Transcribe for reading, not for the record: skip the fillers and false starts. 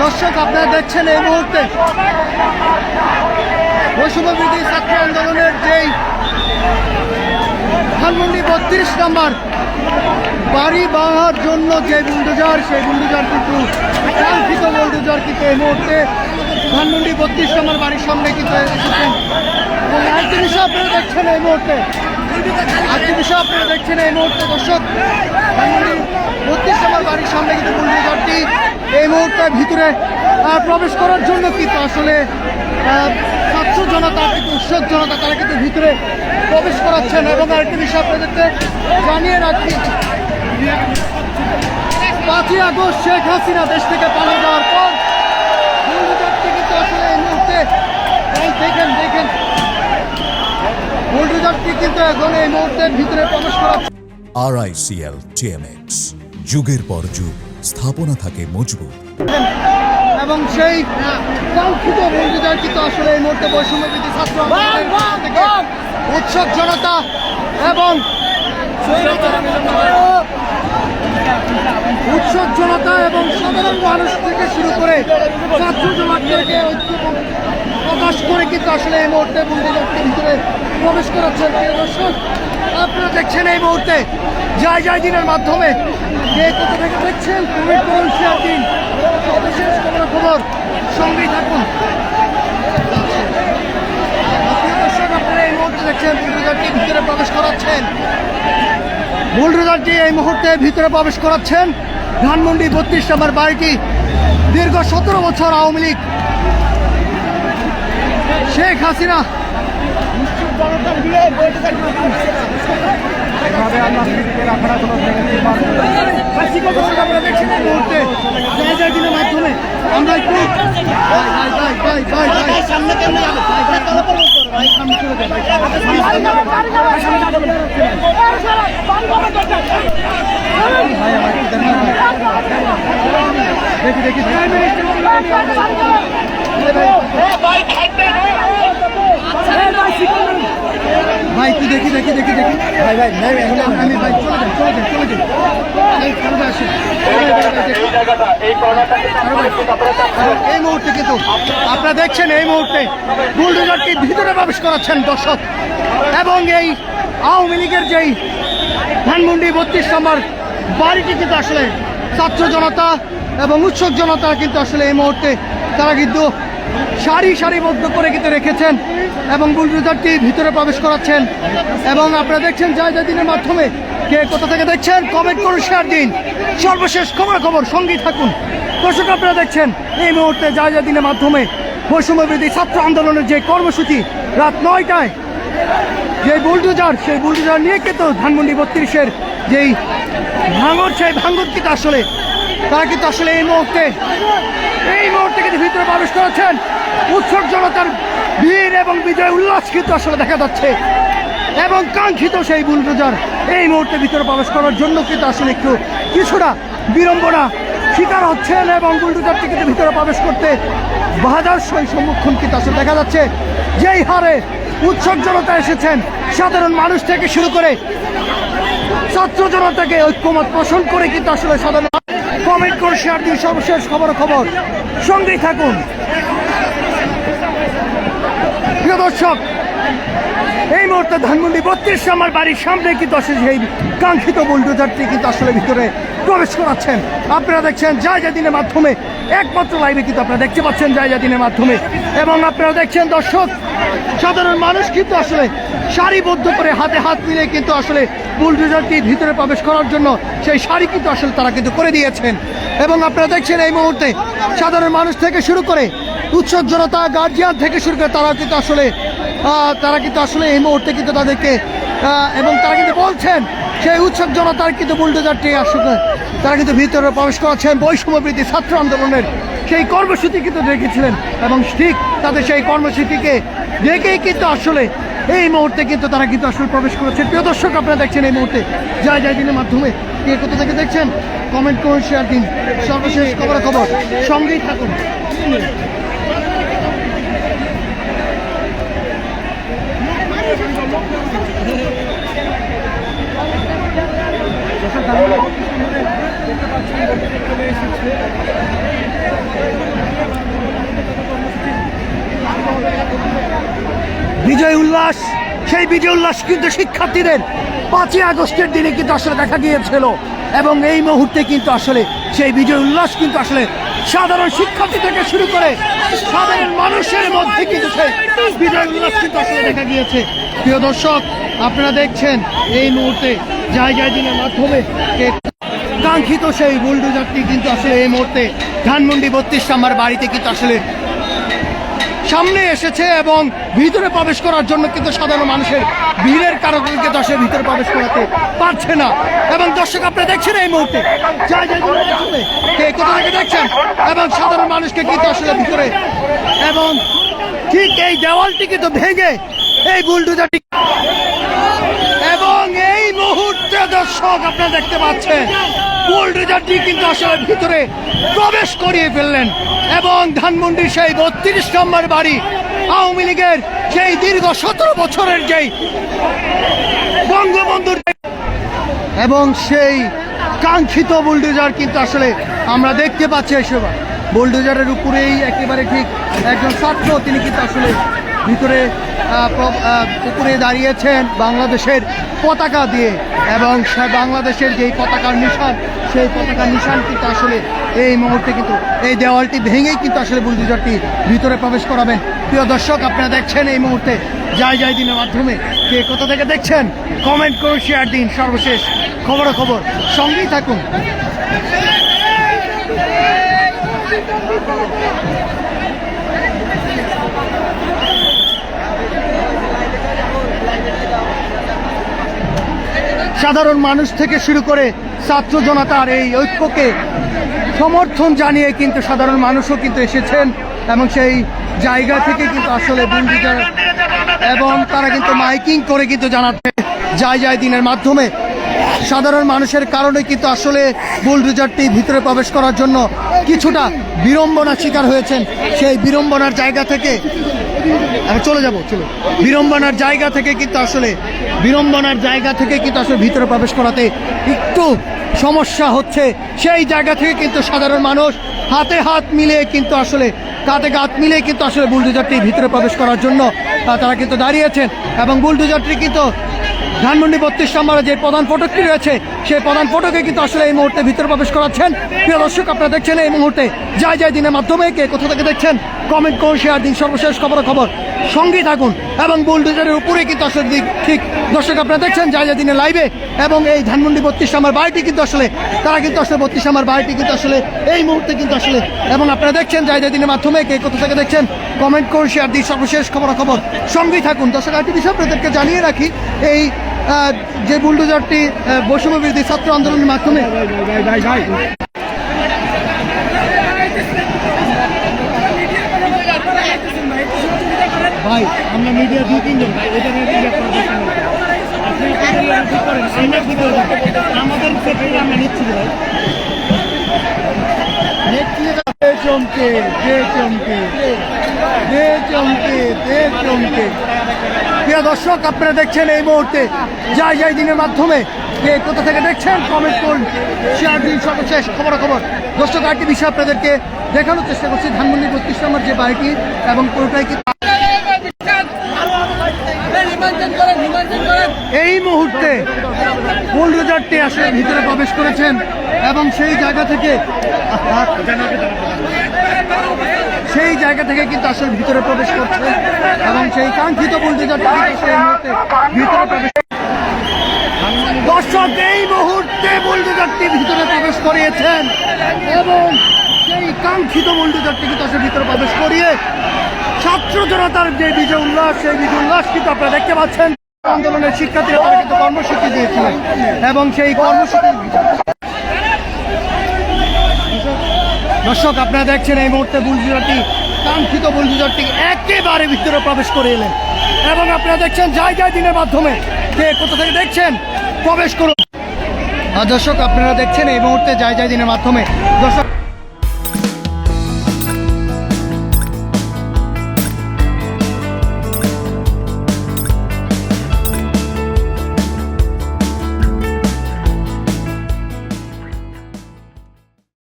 দর্শক আপনারা দেখছেন এই মুহূর্তে বৈষম্যবিরোধী ছাত্র আন্দোলনের যেই ধানমন্ডি ৩২ নম্বর বাড়ি ভাঙার জন্য যে বুলডোজার, সেই বুলডোজার কিন্তু কাঙ্ক্ষিত বুলডোজার কিন্তু এই মুহূর্তে ধানমন্ডি ৩২ নম্বর বাড়ির সামনে কিন্তু এসেছেন। এবং আরেকটি বিষয় আপনারা দেখছেন এই মুহূর্তে, দর্শক ধানমন্ডি ৩২ নম্বর বাড়ির সামনে কিন্তু বুলডোজারটি এই মুহূর্তে ভিতরে প্রবেশ করার জন্য কিন্তু আসলে ছাত্র জনতা কিন্তু উৎসব জনতা তারা কিন্তু ভিতরে প্রবেশ করাচ্ছেন। এবং আরেকটি বিষয় আপনাদেরকে জানিয়ে রাখি, ৫ই আগস্ট শেখ হাসিনা দেশ থেকে পালিয়ে যাওয়ার পর বুলডোজারটি কিন্তু আসলে এই মুহূর্তে দেখেন বুলডোজারটি কিন্তু এখন এই মুহূর্তে ভিতরে প্রবেশ করাচ্ছে। RICL TMX, যুগের পর যুগ স্থাপনা থাকে মজবুত। এবং সেই কাঙ্ক্ষিত বুলডোজার কিন্তু আসলে এই মুহূর্তে বৈষম্যবিরোধী ছাত্র আন্দোলনের থেকে উৎসব জনতা এবং সাধারণ মানুষ থেকে শুরু করে ছাত্র জনতাকে ঐক্য প্রকাশ করে কিন্তু আসলে এই মুহূর্তে বুলডোজারটির ভিতরে প্রবেশ করাচ্ছেন। দর্শক আপনারা দেখছেন এই মুহূর্তে জয় দিনের মাধ্যমে কে কোথা থেকে দেখছেন কমেন্ট করুন, শেয়ার দিন। সর্বশেষ খবর সঙ্গেই থাকুন। দর্শক আপনারা এই মুহূর্তে দেখছেন বুলডোজারটি ভিতরে প্রবেশ করাচ্ছেন ধানমন্ডি ৩২ নম্বর বাড়িটি। দীর্ঘ ১৭ বছর আওয়ামী লীগ শেখ হাসিনা দিনের মাধ্যমে আমরা একটু দেখি ভাই তুই দেখি ভাই আমি ভাই চলে যাই এই মুহূর্তে কিন্তু আপনারা দেখছেন এই মুহূর্তে বুলডোজারটি ভিতরে প্রবেশ করাচ্ছেন দর্শক। এবং এই আওয়ামী লীগের যেই ধানমন্ডি ৩২ নম্বর বাড়িটি কিন্তু আসলে ছাত্র জনতা এবং উৎসব জনতা কিন্তু আসলে এই মুহূর্তে তারা কিন্তু সারিবদ্ধ করে কিন্তু রেখেছেন এবং বুলডোজারটি ভিতরে প্রবেশ করাচ্ছেন। এবং আপনারা দেখছেন জয় দিনের মাধ্যমে কে কোথা থেকে দেখছেন কমেন্ট করুন, শেয়ার দিন। সর্বশেষ খবর সঙ্গী থাকুন। দর্শক আপনারা দেখছেন এই মুহূর্তে জয় দিনের মাধ্যমে বৈষম্যবিরোধী ছাত্র আন্দোলনের যে কর্মসূচি রাত 9টায় যে বুলডোজার, সেই বুলডোজার নিয়ে কিন্তু ধানমন্ডি ৩২-এর যেই ভাঙর, সেই ভাঙর কিন্তু আসলে তারা কিন্তু আসলে এই মুহূর্তে কিন্তু ভিতরে প্রবেশ করেছেন। উৎসব জনতার ভিড় এবং বিজয় উল্লাস কিন্তু আসলে দেখা যাচ্ছে। এবং কাঙ্ক্ষিত সেই বুলডোজার এই মুহূর্তে ভিতরে প্রবেশ করার জন্য কিন্তু আসলে কিছুটা বিড়ম্বনা শিকার হচ্ছেন। এবং বুলডোজারটি কিন্তু ভিতরে প্রবেশ করতে বাধার সম্মুখীন কিন্তু আসলে দেখা যাচ্ছে। যেই হারে উৎসব জনতা এসেছেন, সাধারণ মানুষ থেকে শুরু করে ছাত্র জনতাকে ঐক্যমত পোষণ করে কিন্তু আসলে সাধারণ কমেন্ট করে শেয়ার দিন। সর্বশেষ খবর সঙ্গেই থাকুন। প্রিয় দর্শক এই মুহূর্তে ধানমন্ডি ৩২ নম্বর বাড়ির সামনে কিন্তু আসলে সেই কাঙ্ক্ষিত বুলডোজারটি কিন্তু আসলে ভিতরে প্রবেশ করাচ্ছেন। আপনারা দেখছেন জয় দিনের মাধ্যমে, একমাত্র লাইভে কিন্তু আপনারা দেখতে পাচ্ছেন জয় দিনের মাধ্যমে। এবং আপনারা দেখছেন দর্শক সাধারণ মানুষ কিন্তু আসলে সারিবদ্ধ করে হাতে হাত মিলে কিন্তু আসলে বুলডোজারটি ভিতরে প্রবেশ করার জন্য সেই সারি কিন্তু আসলে তারা কিন্তু করে দিয়েছেন। এবং আপনারা দেখছেন এই মুহূর্তে সাধারণ মানুষ থেকে শুরু করে উৎসব জনতা, গার্জিয়ান থেকে শুরু করে তারা কিন্তু আসলে এই মুহূর্তে কিন্তু তাদেরকে এবং তারা কিন্তু বলছেন সেই উৎসব জনতার কিন্তু বুলডোজারটি আসলে তারা কিন্তু ভিতরে প্রবেশ করাচ্ছেন। বৈষম্যবিরোধী ছাত্র আন্দোলনের সেই কর্মসূচি কিন্তু রেখেছিলেন এবং ঠিক তাদের সেই কর্মসূচিকে দেখেই কিন্তু আসলে এই মুহূর্তে কিন্তু তারা কিন্তু আসলে প্রবেশ করেছেন। প্রিয় দর্শক আপনারা দেখছেন এই মুহূর্তে জয় দিনের মাধ্যমে কে কোথা থেকে দেখছেন কমেন্ট করুন, শেয়ার দিন। সর্বশেষ খবর সঙ্গেই থাকুন। দেখতে পাচ্ছেন চলে এসেছে। বিজয় উল্লাস, সেই বিজয় উল্লাস কিন্তু শিক্ষার্থীদের 5ই আগস্টের দিনে কিন্তু আসলে দেখা গিয়েছিল এবং এই মুহূর্তে কিন্তু আসলে সেই বিজয় উল্লাস কিন্তু আসলে সাধারণ শিক্ষার্থী থেকে শুরু করে সাধারণ মানুষের মধ্যে কিন্তু সেই বিজয় উল্লাস কিন্তু আসলে দেখা গিয়েছে। প্রিয় দর্শক, আপনারা দেখছেন এই মুহূর্তে জায়গায় দিনের মাধ্যমে কাঙ্ক্ষিত সেই বুলডোজারটি কিন্তু আসলে এই মুহূর্তে ধানমন্ডি 32 নম্বর বাড়িতে কিন্তু আসলে সামনে এসেছে এবং ভিতরে প্রবেশ করার জন্য কিন্তু সাধারণ মানুষের ভিড়ের কারণে কিন্তু আসলে ভিতরে প্রবেশ করাতে পারছে না। এবং দর্শক, আপনারা দেখছেন এই মুহূর্তে কোথা থেকে দেখছেন এবং সাধারণ মানুষকে কিন্তু আসলে ভিতরে এবং ঠিক এই দেওয়ালটি কিন্তু ভেঙে এই বুলডোজারটি এবং এই মুহূর্তে দর্শক আপনারা দেখতে পাচ্ছেন বুলডোজারটি কিন্তু আসলে ভিতরে প্রবেশ করিয়ে ফেললেন এবং ধানমন্ডির সেই 32 নম্বর বাড়ি আওয়ামী লীগের সেই দীর্ঘ 17 বছরের যেই বঙ্গবন্ধুর এবং সেই কাঙ্ক্ষিত বুলডোজার কিন্তু আসলে আমরা দেখতে পাচ্ছি। এসব বুলডোজারের উপরেই একেবারে ঠিক একজন ছাত্র, তিনি কিন্তু আসলে ভিতরে উপরে দাঁড়িয়েছেন বাংলাদেশের পতাকা দিয়ে এবং বাংলাদেশের যেই পতাকার নিশান, সেই পতাকার নিশান কিন্তু আসলে এই মুহূর্তে কিন্তু এই দেওয়ালটি ভেঙেই কিন্তু আসলে বুলডোজারটি ভিতরে প্রবেশ করাবেন। প্রিয় দর্শক, আপনারা দেখছেন এই মুহূর্তে জায়গায় দিনের মাধ্যমে কে কোথা থেকে দেখছেন কমেন্ট করুন, শেয়ার দিন। সর্বশেষ খবর সঙ্গেই থাকুন। সাধারণ মানুষ থেকে শুরু করে ছাত্র জনতার এই ঐক্যকে সমর্থন জানিয়ে কিন্তু সাধারণ মানুষও কিন্তু এসেছেন এবং সেই জায়গা থেকে কিন্তু আসলে বুলডোজার এবং তারা কিন্তু মাইকিং করে কিন্তু জানাচ্ছে জায়গায় দিনের মাধ্যমে সাধারণ মানুষের কারণে কিন্তু আসলে বুলডোজারটি ভিতরে প্রবেশ করার জন্য কিছুটা বিড়ম্বনার শিকার হয়েছেন। সেই বিড়ম্বনার জায়গা থেকে চলো বিড়ম্বনার জায়গা থেকে কিন্তু আসলে ভিতরে প্রবেশ করাতে একটু সমস্যা হচ্ছে। সেই জায়গা থেকে কিন্তু সাধারণ মানুষ হাতে হাত মিলিয়ে কিন্তু আসলে কাঁধে কাঁধ মিলিয়ে কিন্তু আসলে বুলডোজারটি ভিতরে প্রবেশ করার জন্য তারা কিন্তু দাঁড়িয়েছেন এবং বুলডোজারটি কিন্তু ধানমন্ডি 32 নম্বরে যে প্রধান ফটকটি রয়েছে সেই প্রধান ফটকে কিন্তু আসলে এই মুহূর্তে ভিতরে প্রবেশ করাচ্ছেন। প্রিয় দর্শক, আপনারা দেখছেন এই মুহূর্তে যায় দিনের মাধ্যমে কে কোথা থেকে দেখছেন কমেন্ট করুন, শেয়ার দিন। সর্বশেষ খবর সঙ্গেই থাকুন এবং বুলডোজারের উপরে কিন্তু আসলে ঠিক দর্শক আপনারা দেখছেন যায় দিনে লাইভে এবং এই ধানমন্ডি 32 নম্বর বাড়িটি কিন্তু আসলে তারা কিন্তু আসলে 32 নম্বর বাড়িটি কিন্তু আসলে এই মুহূর্তে কিন্তু আসলে এবং আপনারা দেখছেন যায় দিনের মাধ্যমে কে কোথা থেকে দেখছেন কমেন্ট করুন, শেয়ার দিন। সর্বশেষ খবর সঙ্গেই থাকুন। দর্শক, আরেকটি বিষয় আপনাদেরকে জানিয়ে রাখি, এই যে বুলডোজারটি বৈষম্য বিরোধী ছাত্র আন্দোলনের মাধ্যমে ভাই আমরা মিডিয়া 2-3 জন আমাদের ক্ষেত্রে আমরা নিচ্ছি ভাই চমকে প্রিয় দর্শক, আপনারা দেখছেন এই মুহূর্তে যায় দিনের মাধ্যমে কে কোথা থেকে দেখছেন কমেন্ট করুন, শেয়ার দিন। সর্বশেষ খবর দর্শক, আরেকটি বিষয় আপনাদেরকে দেখানোর চেষ্টা করছি। ধানমন্ডি 32 নম্বর যে বাড়িটি এবং পুরোটাই কি এই মুহূর্তে বুলডোজারটি আসলে ভিতরে প্রবেশ করেছেন এবং সেই জায়গা থেকে কিন্তু আসলে ভিতরে প্রবেশ করছে এবং সেই কাঙ্ক্ষিত বুলডোজারটি সেই মুহূর্তে ভিতরে প্রবেশ। দর্শক, এই মুহূর্তে বুলডোজারটি ভিতরে প্রবেশ করিয়েছেন এবং সেই কাঙ্ক্ষিত বুলডোজারটি কিন্তু আসলে ভিতরে প্রবেশ করিয়ে ছাত্র জনতার যে বিজয় উল্লাস, সেই বিজয় উল্লাস কিন্তু আপনারা দেখতে পাচ্ছেন। আন্দোলনের শিক্ষার্থীরা তারা কিন্তু কর্মসূচি দিয়েছিলেন এবং সেই কর্মসূচি দর্শক আপনারা দেখছেন এই মুহূর্তে বুলডোজারটি কাঙ্ক্ষিত বুলডোজারটি একেবারে ভিতরে প্রবেশ করে এলেন এবং আপনারা দেখছেন যায় দিনের মাধ্যমে কে কোথা থেকে দেখছেন প্রবেশ করুন। দর্শক আপনারা দেখছেন এই মুহূর্তে যায় দিনের মাধ্যমে দর্শক